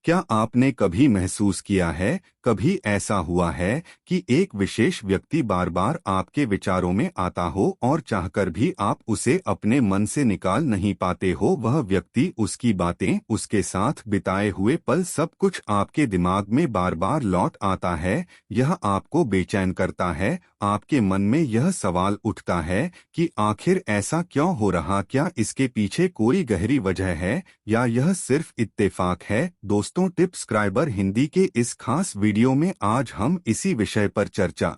क्या आपने कभी महसूस किया है, कभी ऐसा हुआ है कि एक विशेष व्यक्ति बार बार आपके विचारों में आता हो और चाहकर भी आप उसे अपने मन से निकाल नहीं पाते हो? वह व्यक्ति, उसकी बातें, उसके साथ बिताए हुए पल, सब कुछ आपके दिमाग में बार बार लौट आता है। यह आपको बेचैन करता है। आपके मन में यह सवाल उठता है कि आखिर ऐसा क्यों हो रहा? क्या इसके पीछे कोई गहरी वजह है या यह सिर्फ इत्तेफाक है? दोस्तों, टिप्सक्राइबर हिंदी के इस खास वीडियो में आज हम इसी विषय पर चर्चा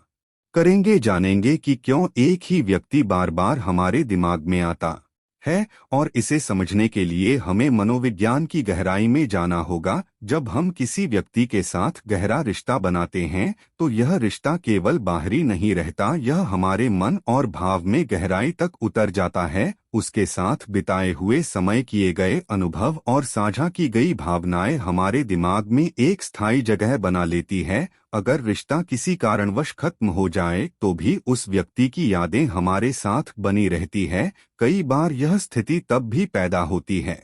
करेंगे। जानेंगे कि क्यों एक ही व्यक्ति बार बार हमारे दिमाग में आता है, और इसे समझने के लिए हमें मनोविज्ञान की गहराई में जाना होगा। जब हम किसी व्यक्ति के साथ गहरा रिश्ता बनाते हैं तो यह रिश्ता केवल बाहरी नहीं रहता, यह हमारे मन और भाव में गहराई तक उतर जाता है। उसके साथ बिताए हुए समय, किए गए अनुभव और साझा की गई भावनाएं हमारे दिमाग में एक स्थायी जगह बना लेती है। अगर रिश्ता किसी कारणवश खत्म हो जाए तो भी उस व्यक्ति की यादें हमारे साथ बनी रहती है। कई बार यह स्थिति तब भी पैदा होती है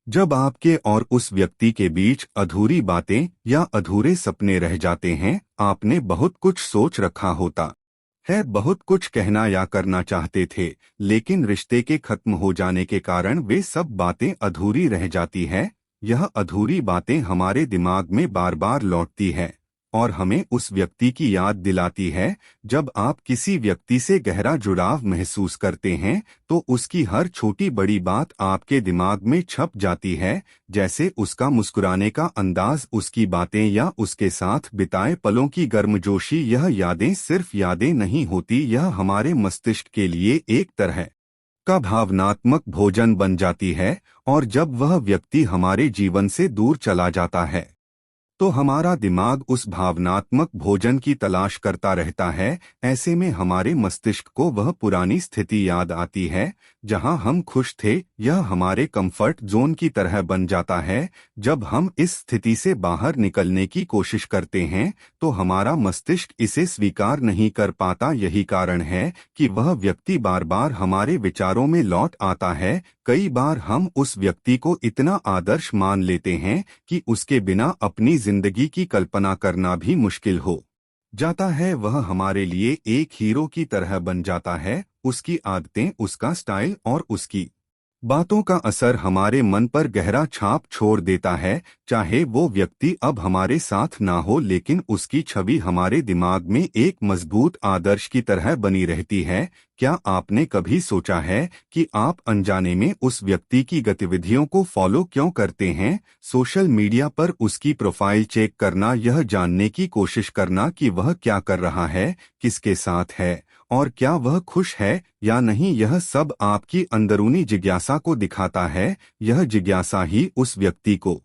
जब आपके और उस व्यक्ति के बीच अधूरी बातें या अधूरे सपने रह जाते हैं। आपने बहुत कुछ सोच रखा होता है, बहुत कुछ कहना या करना चाहते थे, लेकिन रिश्ते के खत्म हो जाने के कारण वे सब बातें अधूरी रह जाती है। यह अधूरी बातें हमारे दिमाग में बार बार लौटती है और हमें उस व्यक्ति की याद दिलाती है। जब आप किसी व्यक्ति से गहरा जुड़ाव महसूस करते हैं तो उसकी हर छोटी बड़ी बात आपके दिमाग में छप जाती है, जैसे उसका मुस्कुराने का अंदाज, उसकी बातें या उसके साथ बिताए पलों की गर्मजोशी। यह यादें सिर्फ यादें नहीं होती, यह हमारे मस्तिष्क के लिए एक तरह का भावनात्मक भोजन बन जाती है। और जब वह व्यक्ति हमारे जीवन से दूर चला जाता है तो हमारा दिमाग उस भावनात्मक भोजन की तलाश करता रहता है। ऐसे में हमारे मस्तिष्क को वह पुरानी स्थिति याद आती है जहां हम खुश थे। यह हमारे कंफर्ट जोन की तरह बन जाता है। जब हम इस स्थिति से बाहर निकलने की कोशिश करते हैं तो हमारा मस्तिष्क इसे स्वीकार नहीं कर पाता। यही कारण है कि वह व्यक्ति बार बार हमारे विचारों में लौट आता है। कई बार हम उस व्यक्ति को इतना आदर्श मान लेते हैं कि उसके बिना अपनी जिंदगी की कल्पना करना भी मुश्किल हो जाता है। वह हमारे लिए एक हीरो की तरह बन जाता है। उसकी आदतें, उसका स्टाइल और उसकी बातों का असर हमारे मन पर गहरा छाप छोड़ देता है। चाहे वो व्यक्ति अब हमारे साथ ना हो, लेकिन उसकी छवि हमारे दिमाग में एक मजबूत आदर्श की तरह बनी रहती है। क्या आपने कभी सोचा है कि आप अनजाने में उस व्यक्ति की गतिविधियों को फॉलो क्यों करते हैं? सोशल मीडिया पर उसकी प्रोफाइल चेक करना, यह जानने की कोशिश करना कि वह क्या कर रहा है, किसके साथ है और क्या वह खुश है या नहीं, यह सब आपकी अंदरूनी जिज्ञासा को दिखाता है। यह जिज्ञासा ही उस व्यक्ति को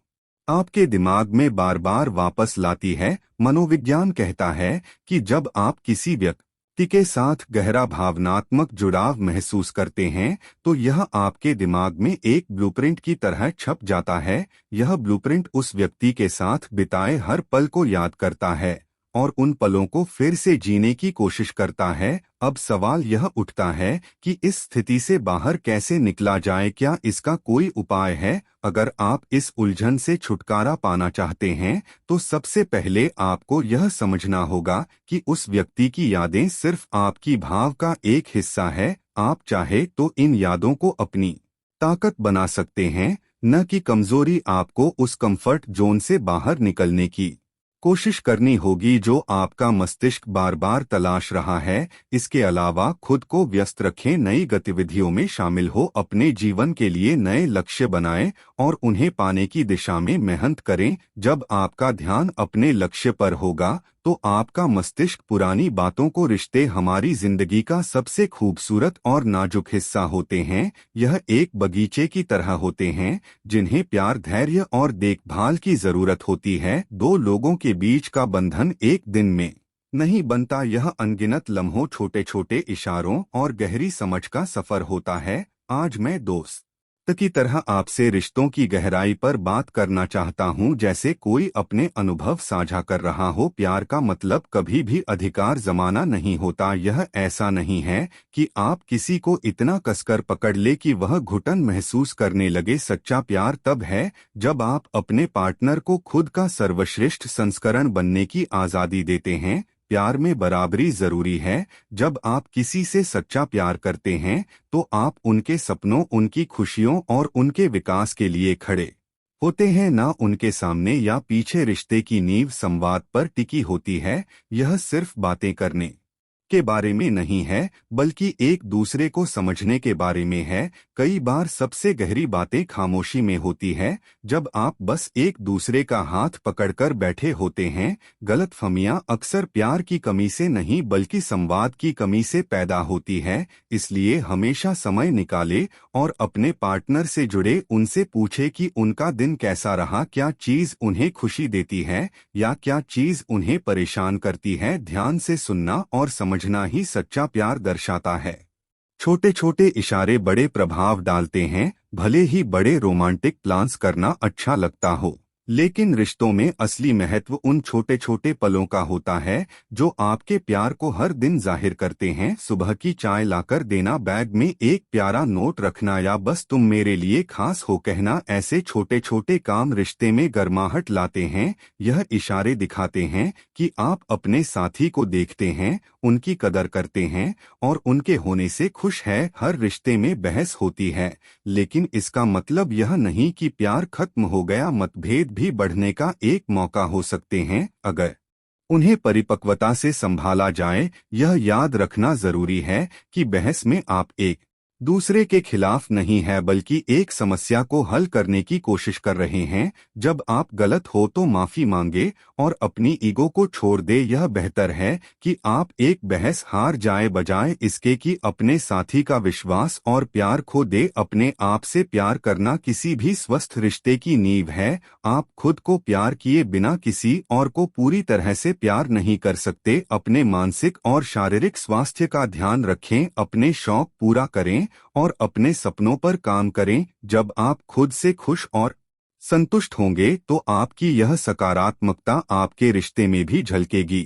आपके दिमाग में बार बार वापस लाती है। मनोविज्ञान कहता है कि जब आप किसी व्यक्ति के साथ गहरा भावनात्मक जुड़ाव महसूस करते हैं तो यह आपके दिमाग में एक ब्लूप्रिंट की तरह छप जाता है। यह ब्लूप्रिंट उस व्यक्ति के साथ बिताए हर पल को याद करता है और उन पलों को फिर से जीने की कोशिश करता है। अब सवाल यह उठता है कि इस स्थिति से बाहर कैसे निकला जाए? क्या इसका कोई उपाय है? अगर आप इस उलझन से छुटकारा पाना चाहते हैं तो सबसे पहले आपको यह समझना होगा कि उस व्यक्ति की यादें सिर्फ आपकी भाव का एक हिस्सा है। आप चाहे तो इन यादों को अपनी ताकत बना सकते हैं, न कि कमजोरी। आपको उस कंफर्ट जोन से बाहर निकलने की कोशिश करनी होगी जो आपका मस्तिष्क बार बार तलाश रहा है। इसके अलावा खुद को व्यस्त रखें, नई गतिविधियों में शामिल हो, अपने जीवन के लिए नए लक्ष्य बनाएं और उन्हें पाने की दिशा में मेहनत करें। जब आपका ध्यान अपने लक्ष्य पर होगा तो आपका मस्तिष्क पुरानी बातों को, रिश्ते हमारी जिंदगी का सबसे खूबसूरत और नाजुक हिस्सा होते हैं। यह एक बगीचे की तरह होते हैं जिन्हें प्यार, धैर्य और देखभाल की जरूरत होती है। दो लोगों के बीच का बंधन एक दिन में नहीं बनता, यह अनगिनत लम्हों, छोटे छोटे इशारों और गहरी समझ का सफर होता है। आज मैं दोस्त की तरह आपसे रिश्तों की गहराई पर बात करना चाहता हूं, जैसे कोई अपने अनुभव साझा कर रहा हो। प्यार का मतलब कभी भी अधिकार जमाना नहीं होता। यह ऐसा नहीं है कि आप किसी को इतना कसकर पकड़ ले कि वह घुटन महसूस करने लगे। सच्चा प्यार तब है जब आप अपने पार्टनर को खुद का सर्वश्रेष्ठ संस्करण बनने की आज़ादी देते हैं। प्यार में बराबरी जरूरी है। जब आप किसी से सच्चा प्यार करते हैं तो आप उनके सपनों, उनकी खुशियों और उनके विकास के लिए खड़े होते हैं, ना उनके सामने या पीछे। रिश्ते की नींव संवाद पर टिकी होती है। यह सिर्फ बातें करने के बारे में नहीं है, बल्कि एक दूसरे को समझने के बारे में है। कई बार सबसे गहरी बातें खामोशी में होती है, जब आप बस एक दूसरे का हाथ पकड़कर बैठे होते हैं। गलतफहमियां अक्सर प्यार की कमी से नहीं, बल्कि संवाद की कमी से पैदा होती है। इसलिए हमेशा समय निकाले और अपने पार्टनर से जुड़े। उनसे पूछे कि उनका दिन कैसा रहा, क्या चीज उन्हें खुशी देती है या क्या चीज उन्हें परेशान करती है। ध्यान से सुनना और समझना ही सच्चा प्यार दर्शाता है। छोटे छोटे इशारे बड़े प्रभाव डालते हैं। भले ही बड़े रोमांटिक प्लान्स करना अच्छा लगता हो, लेकिन रिश्तों में असली महत्व उन छोटे छोटे पलों का होता है जो आपके प्यार को हर दिन जाहिर करते हैं। सुबह की चाय लाकर देना, बैग में एक प्यारा नोट रखना या बस तुम मेरे लिए खास हो कहना। ऐसे छोटे छोटे काम रिश्ते में गर्माहट लाते हैं। यह इशारे दिखाते हैं कि आप अपने साथी को देखते हैं, उनकी कदर करते हैं और उनके होने से खुश है। हर रिश्ते में बहस होती है, लेकिन इसका मतलब यह नहीं कि प्यार खत्म हो गया। मतभेद भी बढ़ने का एक मौका हो सकते हैं, अगर उन्हें परिपक्वता से संभाला जाए। यह याद रखना जरूरी है कि बहस में आप एक दूसरे के खिलाफ नहीं है, बल्कि एक समस्या को हल करने की कोशिश कर रहे हैं। जब आप गलत हो तो माफी मांगे और अपनी ईगो को छोड़ दे। यह बेहतर है कि आप एक बहस हार जाए, बजाय इसके कि अपने साथी का विश्वास और प्यार खो दे। अपने आप से प्यार करना किसी भी स्वस्थ रिश्ते की नींव है। आप खुद को प्यार किए बिना किसी और को पूरी तरह से प्यार नहीं कर सकते। अपने मानसिक और शारीरिक स्वास्थ्य का ध्यान रखें, अपने शौक पूरा करें और अपने सपनों पर काम करें। जब आप खुद से खुश और संतुष्ट होंगे तो आपकी यह सकारात्मकता आपके रिश्ते में भी झलकेगी।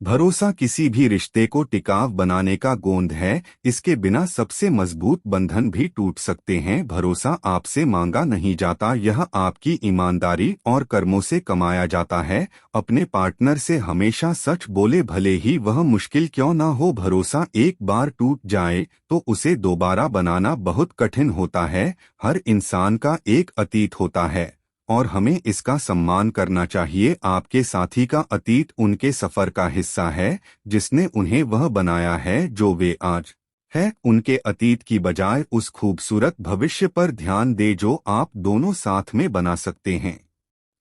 भरोसा किसी भी रिश्ते को टिकाऊ बनाने का गोंद है। इसके बिना सबसे मजबूत बंधन भी टूट सकते हैं। भरोसा आपसे मांगा नहीं जाता, यह आपकी ईमानदारी और कर्मों से कमाया जाता है। अपने पार्टनर से हमेशा सच बोले, भले ही वह मुश्किल क्यों ना हो। भरोसा एक बार टूट जाए तो उसे दोबारा बनाना बहुत कठिन होता है। हर इंसान का एक अतीत होता है और हमें इसका सम्मान करना चाहिए। आपके साथी का अतीत उनके सफर का हिस्सा है, जिसने उन्हें वह बनाया है जो वे आज है। उनके अतीत की बजाय उस खूबसूरत भविष्य पर ध्यान दे जो आप दोनों साथ में बना सकते हैं।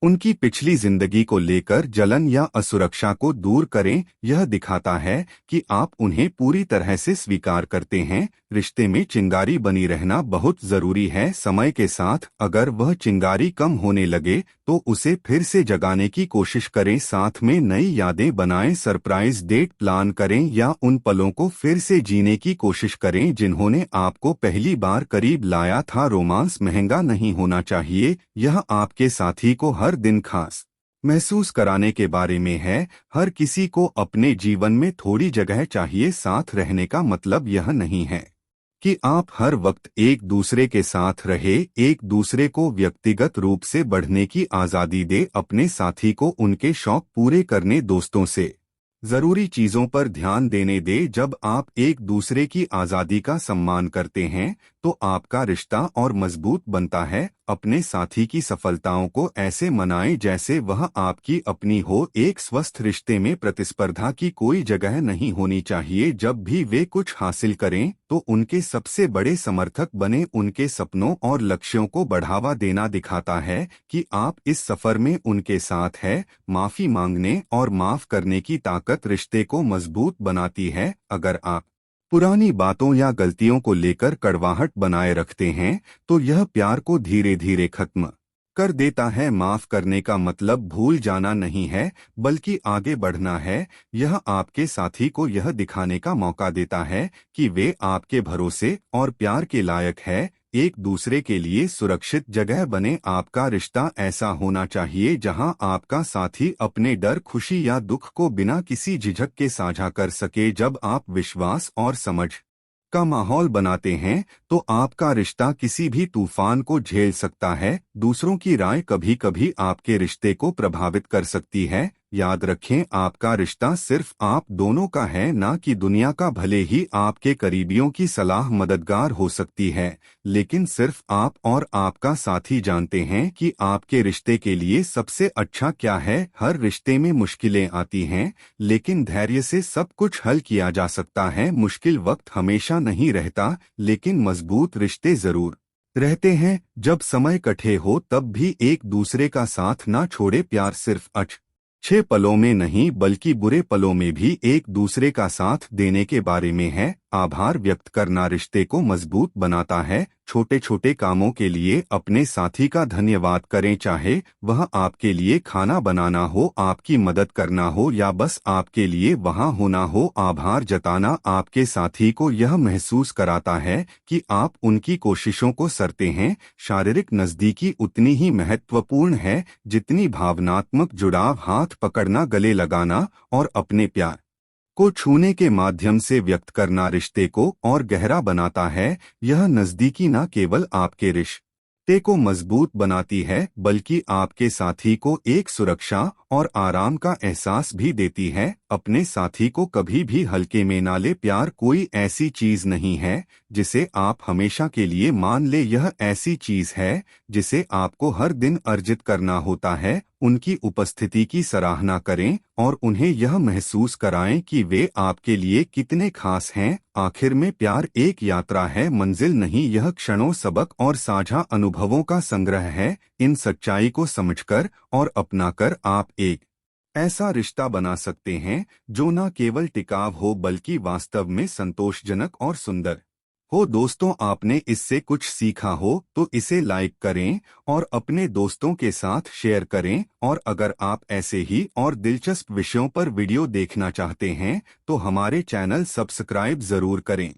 उनकी पिछली जिंदगी को लेकर जलन या असुरक्षा को दूर करें। यह दिखाता है कि आप उन्हें पूरी तरह से स्वीकार करते हैं। रिश्ते में चिंगारी बनी रहना बहुत जरूरी है। समय के साथ अगर वह चिंगारी कम होने लगे तो उसे फिर से जगाने की कोशिश करें। साथ में नई यादें बनाएं, सरप्राइज डेट प्लान करें या उन पलों को फिर से जीने की कोशिश करें जिन्होंने आपको पहली बार करीब लाया था। रोमांस महंगा नहीं होना चाहिए, यह आपके साथी को हर दिन खास महसूस कराने के बारे में है। हर किसी को अपने जीवन में थोड़ी जगह चाहिए। साथ रहने का मतलब यह नहीं है कि आप हर वक्त एक दूसरे के साथ रहे। एक दूसरे को व्यक्तिगत रूप से बढ़ने की आज़ादी दे। अपने साथी को उनके शौक पूरे करने, दोस्तों से जरूरी चीजों पर ध्यान देने दे। जब आप एक दूसरे की आज़ादी का सम्मान करते हैं तो आपका रिश्ता और मजबूत बनता है। अपने साथी की सफलताओं को ऐसे मनाएं जैसे वह आपकी अपनी हो। एक स्वस्थ रिश्ते में प्रतिस्पर्धा की कोई जगह नहीं होनी चाहिए। जब भी वे कुछ हासिल करें तो उनके सबसे बड़े समर्थक बने। उनके सपनों और लक्ष्यों को बढ़ावा देना दिखाता है कि आप इस सफर में उनके साथ हैं। माफी मांगने और माफ करने की ताकत रिश्ते को मजबूत बनाती है। अगर आप पुरानी बातों या गलतियों को लेकर कड़वाहट बनाए रखते हैं तो यह प्यार को धीरे धीरे खत्म कर देता है। माफ करने का मतलब भूल जाना नहीं है, बल्कि आगे बढ़ना है। यह आपके साथी को यह दिखाने का मौका देता है कि वे आपके भरोसे और प्यार के लायक है। एक दूसरे के लिए सुरक्षित जगह बने। आपका रिश्ता ऐसा होना चाहिए जहां आपका साथी अपने डर, खुशी या दुख को बिना किसी झिझक के साझा कर सके। जब आप विश्वास और समझ का माहौल बनाते हैं तो आपका रिश्ता किसी भी तूफान को झेल सकता है। दूसरों की राय कभी कभी आपके रिश्ते को प्रभावित कर सकती है। याद रखें, आपका रिश्ता सिर्फ आप दोनों का है, ना कि दुनिया का। भले ही आपके करीबियों की सलाह मददगार हो सकती है, लेकिन सिर्फ आप और आपका साथी जानते हैं कि आपके रिश्ते के लिए सबसे अच्छा क्या है। हर रिश्ते में मुश्किलें आती हैं, लेकिन धैर्य से सब कुछ हल किया जा सकता है। मुश्किल वक्त हमेशा नहीं रहता, लेकिन मजबूत रिश्ते जरूर रहते हैं। जब समय कठिन हो तब भी एक दूसरे का साथ ना छोड़े। प्यार सिर्फ अच्छे पलों में नहीं, बल्कि बुरे पलों में भी एक दूसरे का साथ देने के बारे में है। आभार व्यक्त करना रिश्ते को मजबूत बनाता है। छोटे छोटे कामों के लिए अपने साथी का धन्यवाद करें, चाहे वह आपके लिए खाना बनाना हो, आपकी मदद करना हो या बस आपके लिए वहां होना हो। आभार जताना आपके साथी को यह महसूस कराता है कि आप उनकी कोशिशों को सरते हैं। शारीरिक नज़दीकी उतनी ही महत्वपूर्ण है जितनी भावनात्मक जुड़ाव। हाथ पकड़ना, गले लगाना और अपने प्यार को छूने के माध्यम से व्यक्त करना रिश्ते को और गहरा बनाता है। यह नज़दीकी न केवल आपके रिश्ते को मजबूत बनाती है, बल्कि आपके साथी को एक सुरक्षा और आराम का एहसास भी देती है। अपने साथी को कभी भी हल्के में ना ले। प्यार कोई ऐसी चीज नहीं है जिसे आप हमेशा के लिए मान ले। यह ऐसी चीज है जिसे आपको हर दिन अर्जित करना होता है। उनकी उपस्थिति की सराहना करें और उन्हें यह महसूस कराएं कि वे आपके लिए कितने खास हैं। आखिर में, प्यार एक यात्रा है, मंजिल नहीं। यह क्षणों, सबक और साझा अनुभवों का संग्रह है। इन सच्चाई को समझकर और अपनाकर आप एक ऐसा रिश्ता बना सकते हैं जो न केवल टिकाऊ हो, बल्कि वास्तव में संतोषजनक और सुंदर हो। दोस्तों, आपने इससे कुछ सीखा हो तो इसे लाइक करें और अपने दोस्तों के साथ शेयर करें। और अगर आप ऐसे ही और दिलचस्प विषयों पर वीडियो देखना चाहते हैं तो हमारे चैनल सब्सक्राइब जरूर करें।